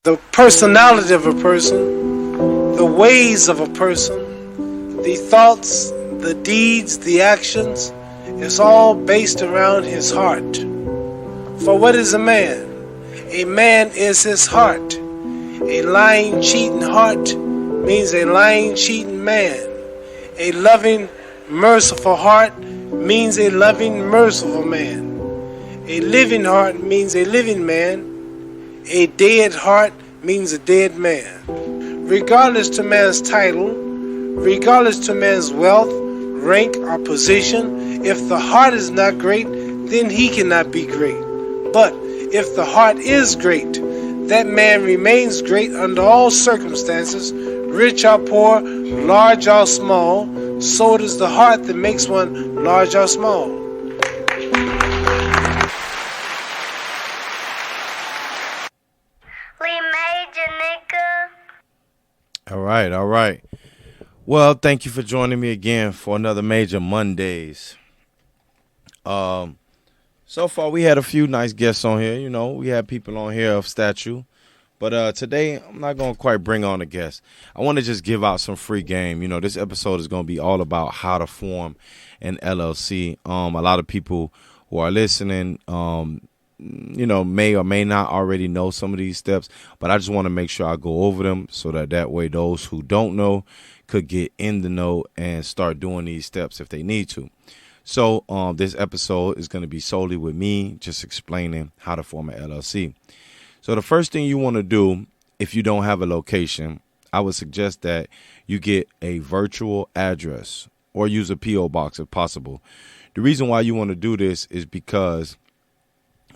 The personality of a person, the ways of a person, the thoughts, the deeds, the actions, is all based around his heart. For what is a man? A man is his heart. A lying, cheating heart means a lying, cheating man. A loving, merciful heart means a loving, merciful man. A living heart means a living man. A dead heart means a dead man. Regardless to man's title, regardless to man's wealth, rank, or position, if the heart is not great, then he cannot be great. But if the heart is great, that man remains great under all circumstances, rich or poor, large or small. So it is the heart that makes one large or small. All right. Well, thank you for joining me again for another Major Mondays. So far we had a few nice guests on here. You know, we had people on here of stature. But today, I'm not going to quite bring on a guest. I want to just give out some free game. You know, this episode is going to be all about how to form an LLC. A lot of people who are listening, you know, may or may not already know some of these steps. But I just want to make sure I go over them so that way those who don't know could get in the know and start doing these steps if they need to. So this episode is going to be solely with me just explaining how to form an LLC. So the first thing you want to do if you don't have a location, I would suggest that you get a virtual address or use a P.O. box if possible. The reason why you want to do this is because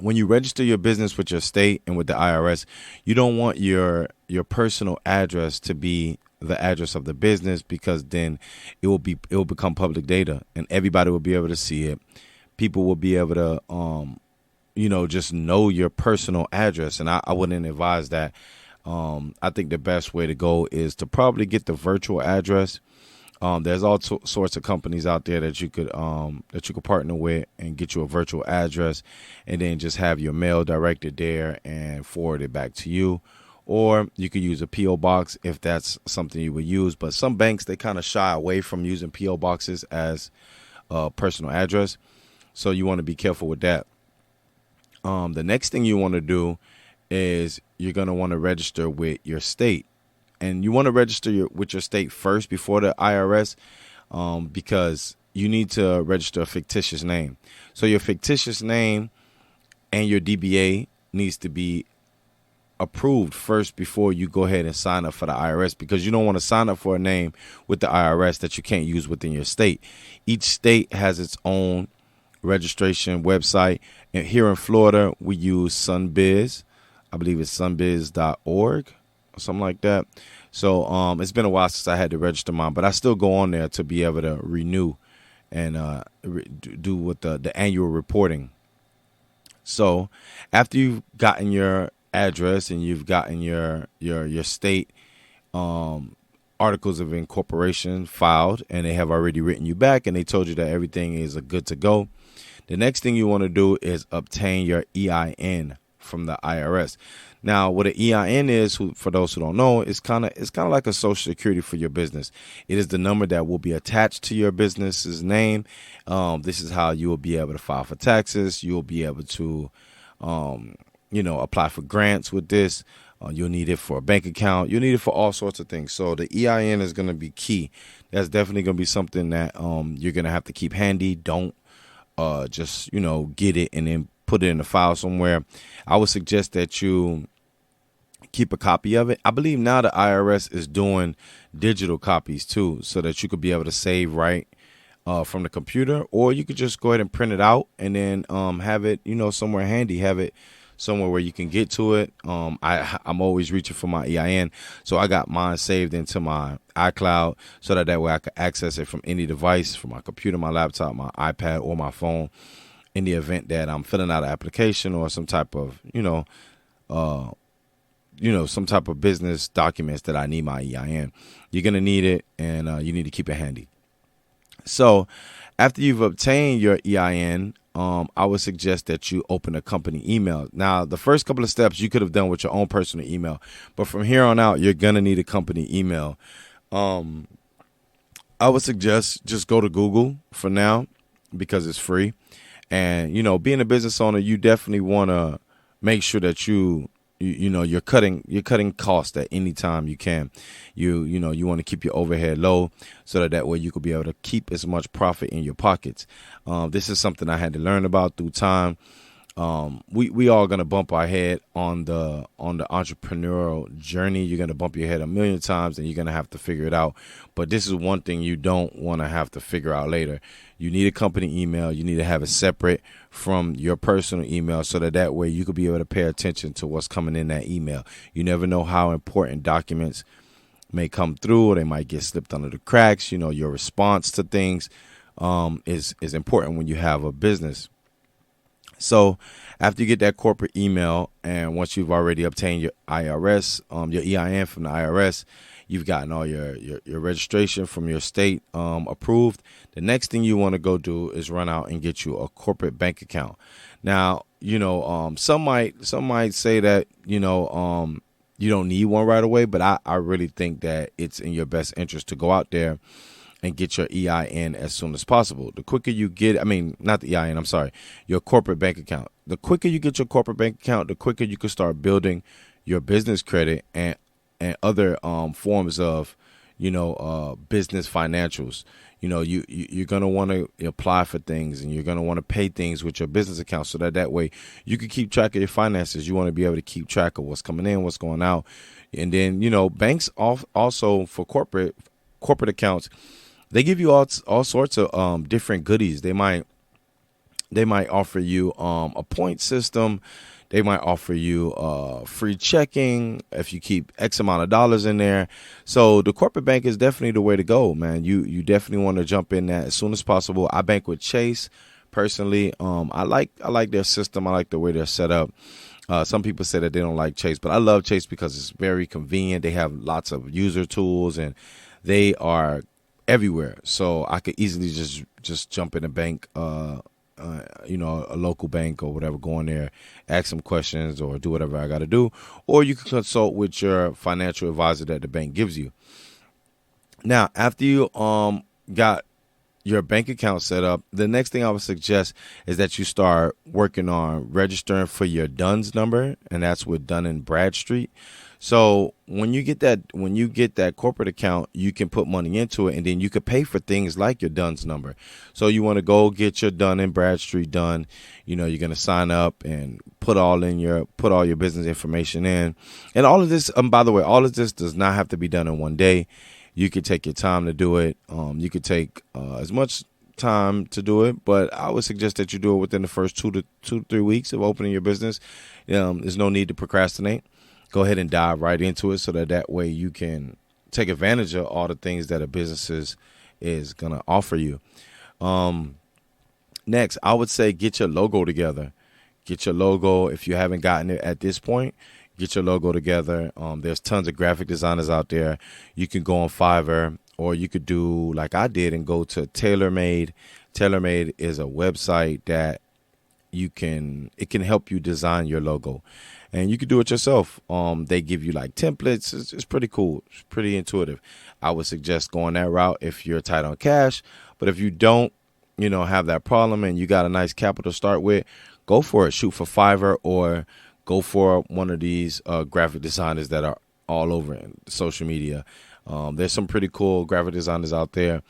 when you register your business with your state and with the IRS, you don't want your personal address to be the address of the business, because then it will become public data and everybody will be able to see it. People will be able to just know your personal address. And I wouldn't advise that. I think the best way to go is to probably get the virtual address. There's all sorts of companies out there that you could partner with and get you a virtual address, and then just have your mail directed there and forward it back to you. Or you could use a P.O. box if that's something you would use. But some banks, they kind of shy away from using P.O. boxes as a personal address. So you want to be careful with that. The next thing you want to do is you're going to want to register with your state. And you want to register with your state first before the IRS, because you need to register a fictitious name. So your fictitious name and your DBA needs to be approved first before you go ahead and sign up for the IRS, because you don't want to sign up for a name with the IRS that you can't use within your state. Each state has its own registration website. And here in Florida, we use Sunbiz. I believe it's sunbiz.org or something like that. So it's been a while since I had to register mine, but I still go on there to be able to renew and do with the annual reporting. So after you've gotten your address and you've gotten your state articles of incorporation filed, and they have already written you back and they told you that everything is good to go, the next thing you want to do is obtain your EIN from the IRS. Now, what an EIN is, for those who don't know, it's kind of like a social security for your business. It is the number that will be attached to your business's name. This is how you will be able to file for taxes. You will be able to, apply for grants with this. You'll need it for a bank account. You'll need it for all sorts of things. So the EIN is going to be key. That's definitely going to be something that you're going to have to keep handy. Don't just get it and then put it in a file somewhere. I would suggest that you keep a copy of it. I believe now the IRS is doing digital copies too, so that you could be able to save right from the computer, or you could just go ahead and print it out and then have it, somewhere handy. Have it somewhere where you can get to it. I'm always reaching for my EIN, so I got mine saved into my iCloud so that way I can access it from any device, from my computer, my laptop, my iPad, or my phone, in the event that I'm filling out an application or some type of some type of business documents that I need my EIN. You're gonna need it, and you need to keep it handy. So after you've obtained your EIN, I would suggest that you open a company email. Now, the first couple of steps you could have done with your own personal email, but from here on out, you're gonna need a company email. Um, I would suggest just go to Google for now because it's free. And being a business owner, you definitely want to make sure that you're cutting costs at any time you can. You want to keep your overhead low so that way you could be able to keep as much profit in your pockets. This is something I had to learn about through time. We all gonna bump our head on the entrepreneurial journey. You're gonna bump your head a million times, and you're gonna have to figure it out. But this is one thing you don't want to have to figure out later. You need a company email. You need to have it separate from your personal email, so that way you could be able to pay attention to what's coming in that email. You never know how important documents may come through, or they might get slipped under the cracks. Your response to things is important when you have a business. So after you get that corporate email, and once you've already obtained your your EIN from the IRS, you've gotten all your registration from your state approved. The next thing you want to go do is run out and get you a corporate bank account. Now, some might say that, you don't need one right away, but I really think that it's in your best interest to go out there and get your EIN as soon as possible. The quicker you get, not the EIN, I'm sorry, your corporate bank account. The quicker you get your corporate bank account, the quicker you can start building your business credit and other forms of, business financials. You're going to want to apply for things, and you're going to want to pay things with your business account, so that way you can keep track of your finances. You want to be able to keep track of what's coming in, what's going out. And then, banks also for corporate accounts, they give you all sorts of different goodies. They might offer you a point system. They might offer you free checking if you keep X amount of dollars in there. So the corporate bank is definitely the way to go, man. You definitely want to jump in that as soon as possible. I bank with Chase personally. I like their system. I like the way they're set up. Some people say that they don't like Chase, but I love Chase because it's very convenient. They have lots of user tools, and they are everywhere. So I could easily just jump in a bank, a local bank or whatever, go in there, ask some questions or do whatever I got to do. Or you can consult with your financial advisor that the bank gives you. Now, after you got your bank account set up, the next thing I would suggest is that you start working on registering for your DUNS number, and that's with Dun & Bradstreet. So when you get that corporate account, you can put money into it, and then you can pay for things like your DUNS number. So you want to go get your Dun & Bradstreet done. You're going to sign up and put all your business information in. And all of this, by the way, all of this does not have to be done in one day. You could take your time to do it. You could take as much time to do it, but I would suggest that you do it within the first 2 to 3 weeks of opening your business. There's no need to procrastinate. Go ahead and dive right into it, so that way you can take advantage of all the things that a business is going to offer you. Next, I would say get your logo together. Get your logo. If you haven't gotten it at this point, get your logo together. There's tons of graphic designers out there. You can go on Fiverr, or you could do like I did and go to TaylorMade. TaylorMade is a website that it can help you design your logo. And you can do it yourself. They give you like templates. It's pretty cool. It's pretty intuitive. I would suggest going that route if you're tight on cash. But if you don't, have that problem and you got a nice capital to start with, go for it. Shoot for Fiverr, or go for one of these graphic designers that are all over social media. There's some pretty cool graphic designers out there.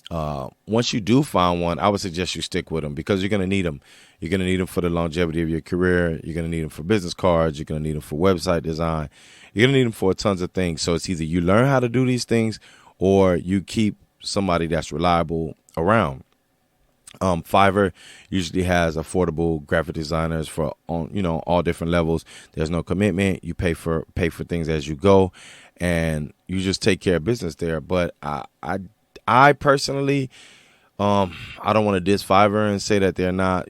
Once you do find one, I would suggest you stick with them, because you're going to need them. You're going to need them for the longevity of your career. You're going to need them for business cards. You're going to need them for website design. You're going to need them for tons of things. So it's either you learn how to do these things, or you keep somebody that's reliable around. Fiverr usually has affordable graphic designers for all different levels. There's no commitment. You pay for things as you go, and you just take care of business there. But I personally, I don't want to diss Fiverr and say that they're not,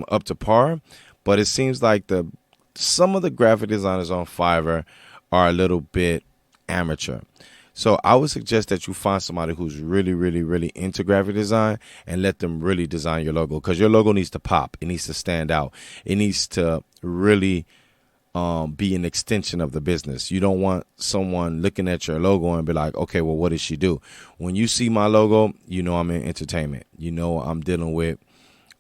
up to par, but it seems like some of the graphic designers on Fiverr are a little bit amateur. So I would suggest that you find somebody who's really, really, really into graphic design and let them really design your logo, because your logo needs to pop. It needs to stand out. It needs to really be an extension of the business. You don't want someone looking at your logo and be like, okay, well, what does she do? When you see my logo, you know I'm in entertainment. You know I'm dealing with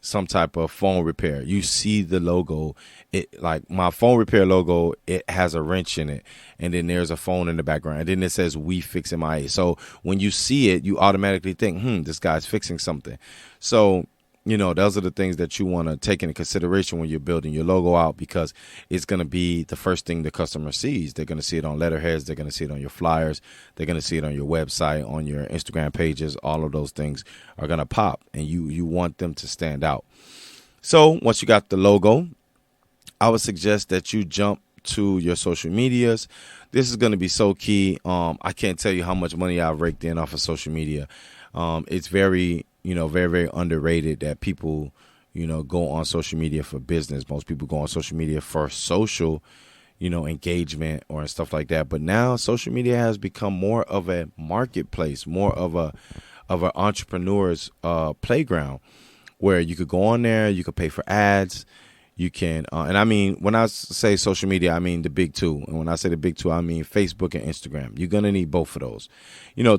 some type of phone repair. You see the logo, it like my phone repair logo, it has a wrench in it, and then there's a phone in the background, and then it says "We Fix MIA." So when you see it, you automatically think, this guy's fixing something. So those are the things that you want to take into consideration when you're building your logo out, because it's going to be the first thing the customer sees. They're going to see it on letterheads. They're going to see it on your flyers. They're going to see it on your website, on your Instagram pages. All of those things are going to pop, and you want them to stand out. So once you got the logo, I would suggest that you jump to your social medias. This is going to be so key. I can't tell you how much money I've raked in off of social media. It's very very, very underrated that people, go on social media for business. Most people go on social media for social, engagement or stuff like that. But now social media has become more of a marketplace, more of an entrepreneur's playground, where you could go on there, you could pay for ads. You can, and I mean, when I say social media, I mean the big two. And when I say the big two, I mean Facebook and Instagram. You're going to need both of those.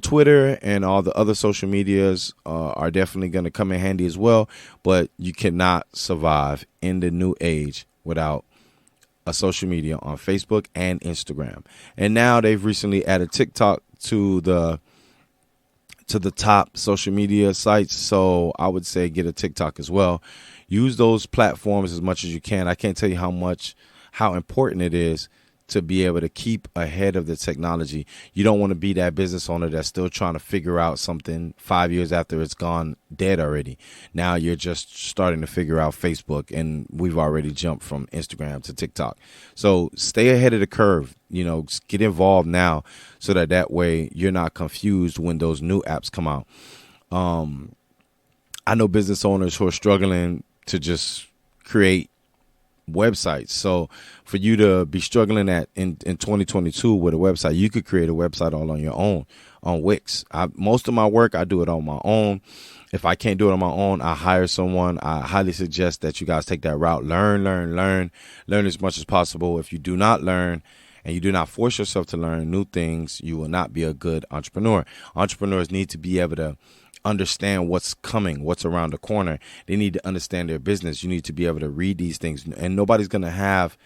Twitter and all the other social medias are definitely going to come in handy as well. But you cannot survive in the new age without a social media on Facebook and Instagram. And now they've recently added TikTok to the top social media sites. So I would say get a TikTok as well. Use those platforms as much as you can. I can't tell you how important it is to be able to keep ahead of the technology. You don't want to be that business owner that's still trying to figure out something 5 years after it's gone dead already. Now you're just starting to figure out Facebook, and we've already jumped from Instagram to TikTok. So stay ahead of the curve. Get involved now, so that way you're not confused when those new apps come out. I know business owners who are struggling to just create websites. So for you to be struggling in 2022 with a website, you could create a website all on your own on Wix. Most of my work, I do it on my own. If I can't do it on my own, I hire someone. I highly suggest that you guys take that route. Learn as much as possible. If you do not learn and you do not force yourself to learn new things, you will not be a good entrepreneur. Entrepreneurs need to be able to understand what's coming, what's around the corner. They need to understand their business. You need to be able to read these things, and nobody's going to have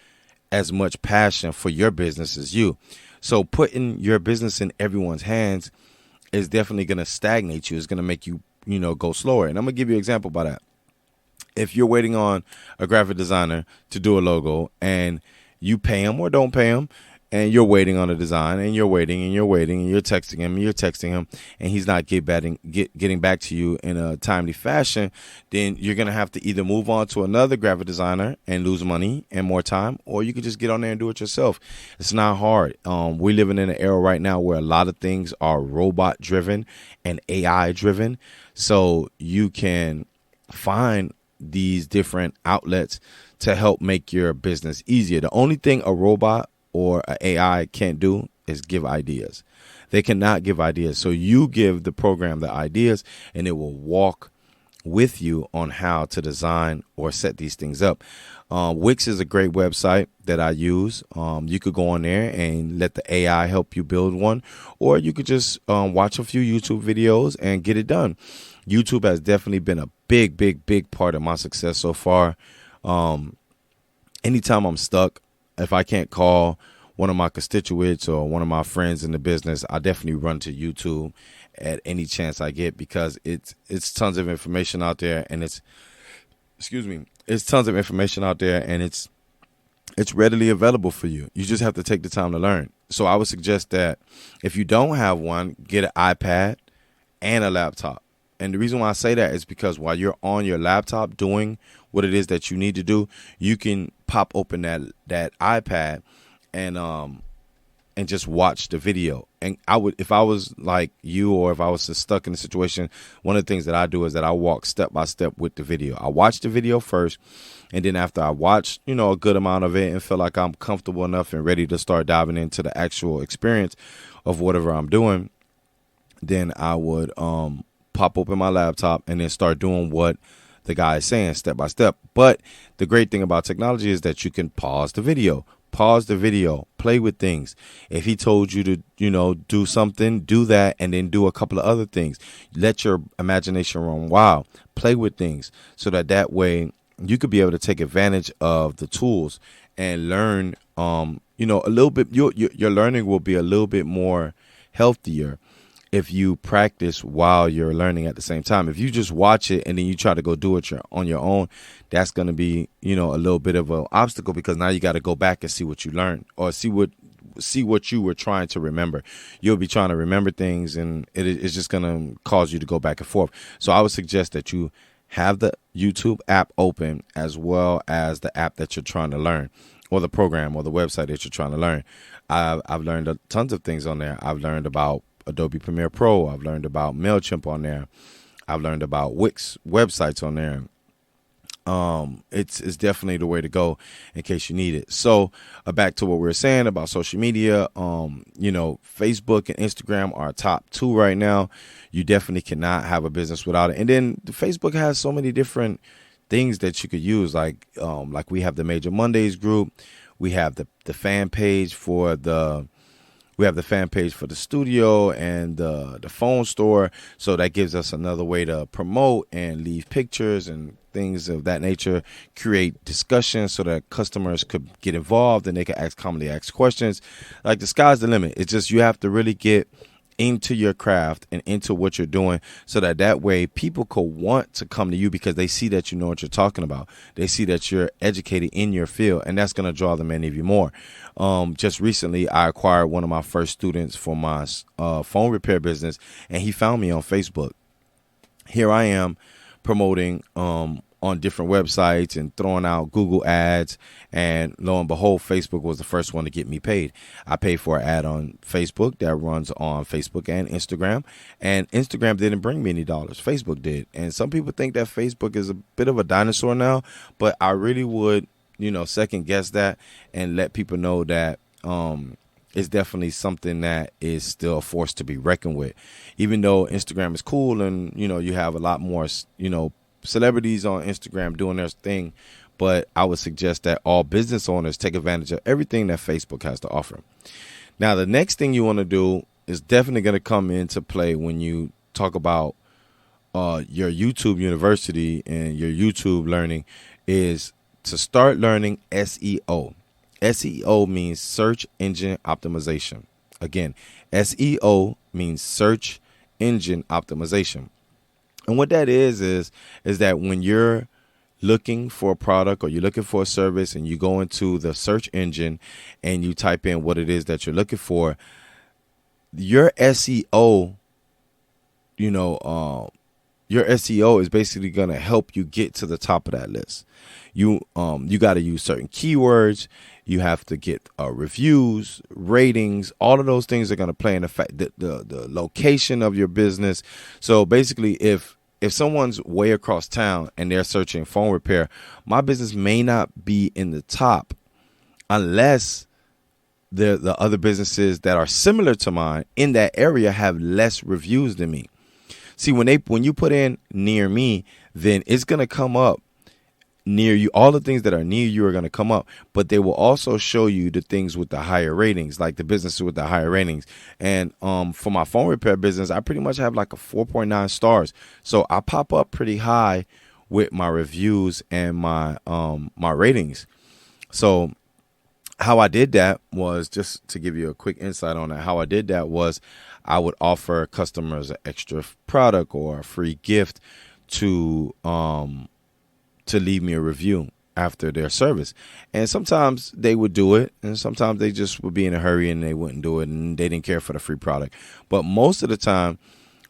as much passion for your business as you. So putting your business in everyone's hands is definitely going to stagnate you. It's going to make you, go slower. And I'm going to give you an example by that. If you're waiting on a graphic designer to do a logo, and you pay him or don't pay him, and you're waiting on a design, and you're waiting, and you're waiting, and you're texting him, and he's not getting back to you in a timely fashion, then you're going to have to either move on to another graphic designer and lose money and more time, or you could just get on there and do it yourself. It's not hard. We're living in an era right now where a lot of things are robot-driven and AI-driven, so you can find these different outlets to help make your business easier. The only thing a robot or an AI can't do is give ideas. They cannot give ideas. So you give the program the ideas, and it will walk with you on how to design or set these things up. Wix is a great website that I use. You could go on there and let the AI help you build one, or you could just watch a few YouTube videos and get it done. YouTube has definitely been a big part of my success so far. Anytime I'm stuck, if I can't call one of my constituents or one of my friends in the business, I definitely run to YouTube at any chance I get, because it's tons of information out there, and it's tons of information out there, and it's readily available for you. You just have to take the time to learn. So I would suggest that if you don't have one, get an iPad and a laptop. And the reason why I say that is because while you're on your laptop doing what it is that you need to do, you can pop open that iPad and and just watch the video. And I would, if I was like you, or if I was just stuck in a situation, one of the things that I do is that I walk step by step with the video. I watch the video first, and then after I watch, a good amount of it and feel like I'm comfortable enough and ready to start diving into the actual experience of whatever I'm doing, then I would pop open my laptop and then start doing what the guy is saying step by step. But the great thing about technology is that you can pause the video, play with things. If he told you to, do something, do that, and then do a couple of other things. Let your imagination run wild. Play with things so that way you could be able to take advantage of the tools and learn, a little bit. Your learning will be a little bit more healthier if you practice while you're learning at the same time. If you just watch it and then you try to go do it on your own, that's going to be, a little bit of an obstacle, because now you got to go back and see what you learned, or see what you were trying to remember. You'll be trying to remember things, and it's just going to cause you to go back and forth. So I would suggest that you have the YouTube app open, as well as the app that you're trying to learn, or the program or the website that you're trying to learn. I've learned tons of things on there. I've learned about Adobe Premiere Pro. I've learned about MailChimp on there. I've learned about Wix websites on there. It's definitely the way to go in case you need it. So back to what we were saying about social media. Facebook and Instagram are top 2 right now. You definitely cannot have a business without it. And then Facebook has so many different things that you could use. Like we have the Major Mondays group. We have the fan page for the studio and the phone store. So that gives us another way to promote and leave pictures and things of that nature, create discussions so that customers could get involved and they can commonly ask questions. Like, the sky's the limit. It's just, you have to really get into your craft and into what you're doing, so that way people could want to come to you, because they see that you know what you're talking about. They see that you're educated in your field, and that's going to draw them in even more. Just recently, I acquired one of my first students for my phone repair business, and he found me on Facebook. Here I am promoting on different websites and throwing out Google ads, and lo and behold, Facebook was the first one to get me paid. I paid for an ad on Facebook that runs on Facebook and Instagram, and Instagram didn't bring me any dollars. Facebook did. And some people think that Facebook is a bit of a dinosaur now, but I really would, second guess that and let people know that it's definitely something that is still a force to be reckoned with. Even though Instagram is cool and, you have a lot more, celebrities on Instagram doing their thing, but I would suggest that all business owners take advantage of everything that Facebook has to offer. Now, the next thing you want to do is definitely going to come into play when you talk about your YouTube university and your YouTube learning, is to start learning SEO. SEO means search engine optimization. Again, SEO means search engine optimization. And what that is that when you're looking for a product or you're looking for a service and you go into the search engine and you type in what it is that you're looking for, your SEO, your SEO is basically going to help you get to the top of that list. You got to use certain keywords. You have to get reviews, ratings. All of those things are going to play in the fact that the location of your business. So basically, if someone's way across town and they're searching phone repair, my business may not be in the top unless the other businesses that are similar to mine in that area have less reviews than me. See, when you put in near me, then it's going to come up near you. All the things that are near you are going to come up, but they will also show you the things with the higher ratings, like the businesses with the higher ratings. And for my phone repair business, I pretty much have like a 4.9 stars. So I pop up pretty high with my reviews and my ratings. So how I did that was, just to give you a quick insight on that, how I did that was I would offer customers an extra product or a free gift to leave me a review after their service. And sometimes they would do it, and sometimes they just would be in a hurry and they wouldn't do it, and they didn't care for the free product. But most of the time,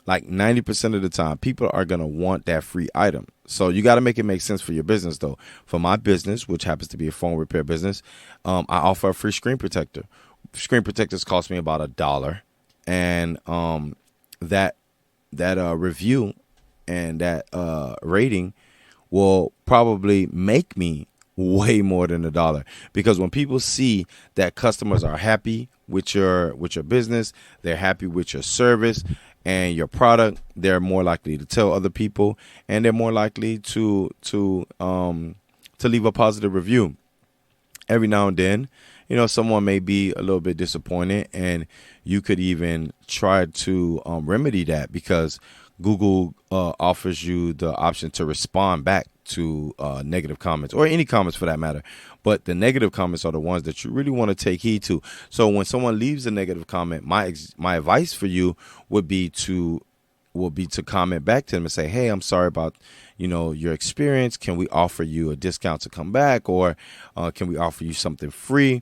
like 90% of the time, people are going to want that free item. So you got to make it make sense for your business, though. For my business, which happens to be a phone repair business, I offer a free screen protector, screen protectors cost me about $1, and that review and that rating will probably make me way more than $1, because when people see that customers are happy with your business, they're happy with your service and your product, they're more likely to tell other people, and they're more likely to leave a positive review. Every now and then, someone may be a little bit disappointed, and you could even try to remedy that, because Google offers you the option to respond back to negative comments, or any comments for that matter. But the negative comments are the ones that you really want to take heed to. So when someone leaves a negative comment, my advice for you would be to comment back to them and say, hey, I'm sorry about your experience. Can we offer you a discount to come back, or can we offer you something free?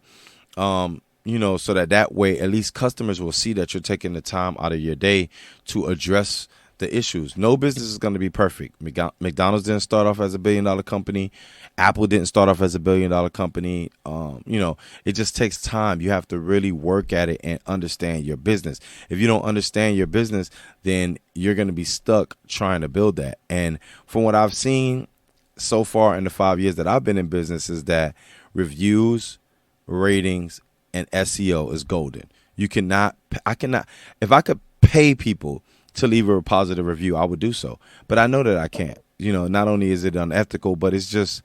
So that way at least customers will see that you're taking the time out of your day to address the issues. No business is going to be perfect. McDonald's didn't start off as $1 billion company. Apple didn't start off as $1 billion company. It just takes time. You have to really work at it and understand your business. If you don't understand your business, then you're going to be stuck trying to build that. And from what I've seen so far in the 5 years that I've been in business, is that reviews, ratings, and SEO is golden. I cannot, if I could pay people to leave a positive review, I would do so. But I know that I can't. Not only is it unethical, but it's just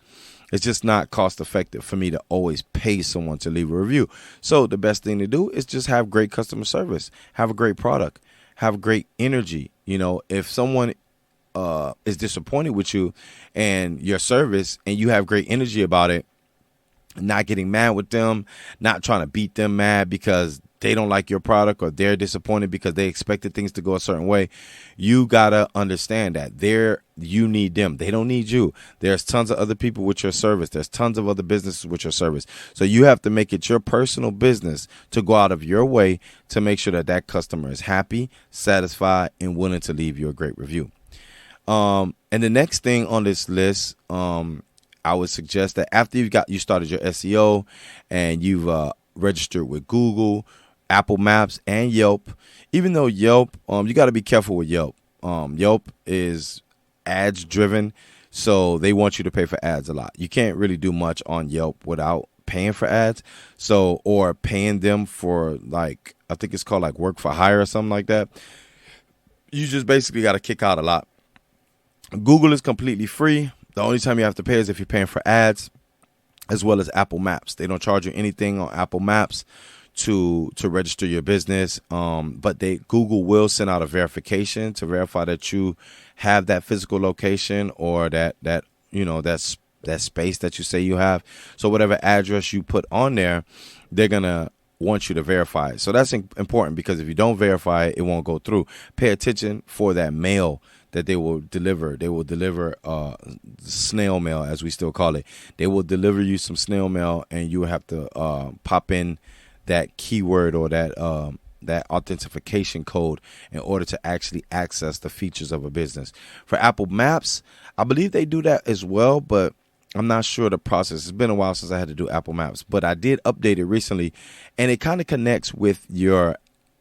not cost effective for me to always pay someone to leave a review. So the best thing to do is just have great customer service, have a great product, have great energy. If someone is disappointed with you and your service, and you have great energy about it, not getting mad with them, not trying to beat them mad because they don't like your product, or they're disappointed because they expected things to go a certain way, you gotta understand that you need them. They don't need you. There's tons of other people with your service. There's tons of other businesses with your service. So you have to make it your personal business to go out of your way to make sure that you is happy, satisfied, and willing to leave you a great review. And the next thing on this list, I would suggest that after you started your SEO and you've registered with Google, Apple Maps, and Yelp. Even though Yelp, you got to be careful with Yelp. Yelp is ads driven, so they want you to pay for ads a lot. You can't really do much on Yelp without paying for ads. Or paying them for, like, I think it's called like work for hire or something like that. You just basically got to kick out a lot. Google is completely free. The only time you have to pay is if you're paying for ads, as well as Apple Maps. They don't charge you anything on Apple Maps to register your business, but Google will send out a verification to verify that you have that physical location, or that space that you say you have. So whatever address you put on there, they're gonna want you to verify it. So that's important, because if you don't verify it, it won't go through. Pay attention for that mail that they will deliver. They will deliver snail mail, as we still call it. They will deliver you some snail mail, and you will have to pop in that keyword, or that authentication code, in order to actually access the features of a business. For Apple Maps, I believe they do that as well, but I'm not sure the process. It's been a while since I had to do Apple Maps, but I did update it recently, and it kind of connects with your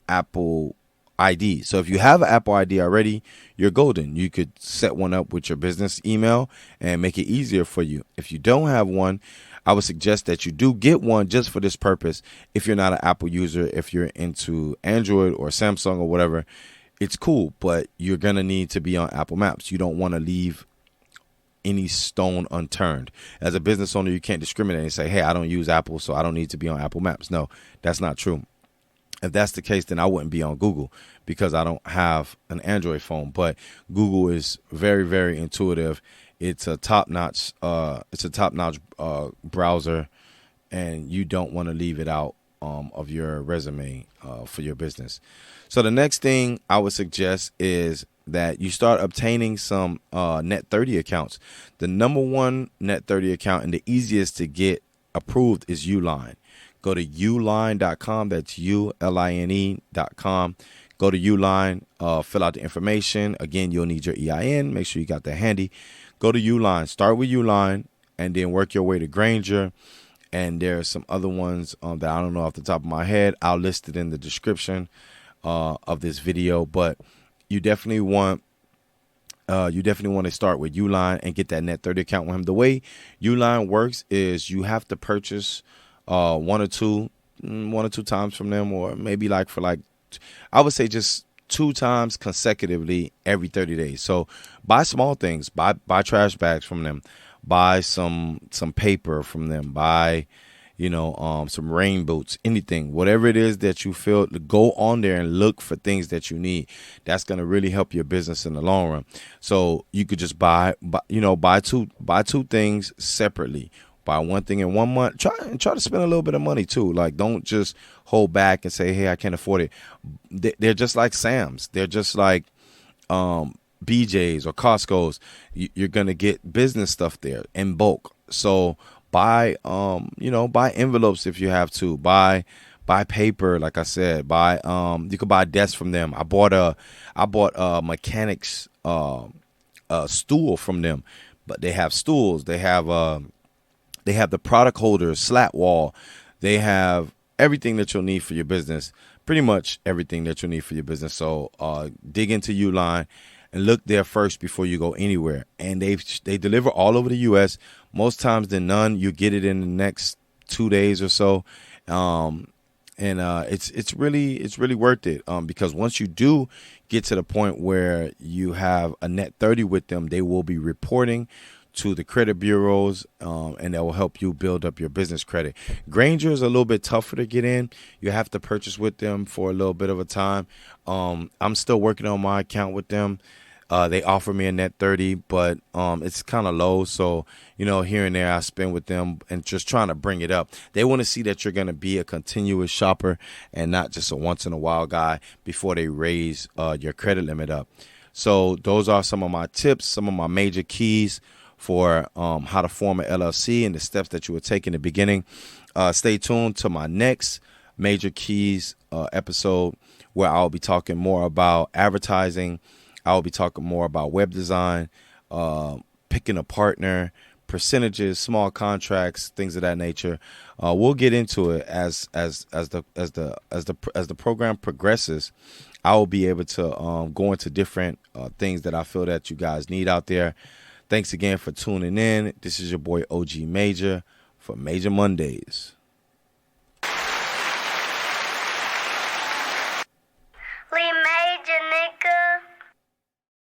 Apple ID. So if you have an Apple ID already, you're golden. You could set one up with your business email and make it easier for you. If you don't have one, I would suggest that you do get one just for this purpose. If you're not an Apple user, if you're into Android or Samsung or whatever, it's cool, but you're going to need to be on Apple Maps. You don't want to leave any stone unturned. As a business owner, you can't discriminate and say, hey, I don't use Apple, so I don't need to be on Apple Maps. No, that's not true. If that's the case, then I wouldn't be on Google, because I don't have an Android phone. But Google is very, very intuitive. It's a top-notch browser, and you don't want to leave it out of your resume for your business. So the next thing I would suggest is that you start obtaining some Net 30 accounts. The number one Net 30 account and the easiest to get approved is Uline. Go to uline.com. That's uline.com. Go to Uline, fill out the information. Again, you'll need your EIN. Make sure you got that handy. Go to Uline. Start with Uline, and then work your way to Granger, and there are some other ones that I don't know off the top of my head. I'll list it in the description of this video, but you definitely want to start with Uline and get that net 30 account with him. The way Uline works is you have to purchase one or two times from them, or maybe I would say just 2 times consecutively every 30 days. So buy small things, buy trash bags from them, buy some paper from them, buy some rain boots, anything, whatever it is that you feel. Go on there and look for things that you need. That's going to really help your business in the long run. So you could just buy two things separately. Buy one thing in 1 month. Try to spend a little bit of money too. Like, don't just hold back and say, hey, I can't afford it. They're just like Sam's. They're just like BJ's or Costco's. You're gonna get business stuff there in bulk. So buy envelopes if you have to. Buy paper, like I said. You could buy desks from them. I bought a mechanic's stool from them. But they have stools. They have the product holders, slat wall. They have everything that you'll need for your business, pretty much everything that you'll need for your business. So dig into Uline and look there first before you go anywhere. And they deliver all over the U.S. Most times than none, you get it in the next 2 days or so. It's really worth it because once you do get to the point where you have a net 30 with them, they will be reporting to the credit bureaus, and that will help you build up your business credit. Granger is a little bit tougher to get in. You have to purchase with them for a little bit of a time. I'm still working on my account with them. They offer me a net 30, but it's kind of low. So, here and there I spend with them and just trying to bring it up. They want to see that you're going to be a continuous shopper and not just a once in a while guy before they raise your credit limit up. So those are some of my tips, some of my major keys for how to form an LLC and the steps that you would take in the beginning. Stay tuned to my next major keys episode, where I'll be talking more about advertising. I'll be talking more about web design, picking a partner, percentages, small contracts, things of that nature. We'll get into it as the program progresses. I will be able to go into different things that I feel that you guys need out there. Thanks again for tuning in. This is your boy OG Major for Major Mondays.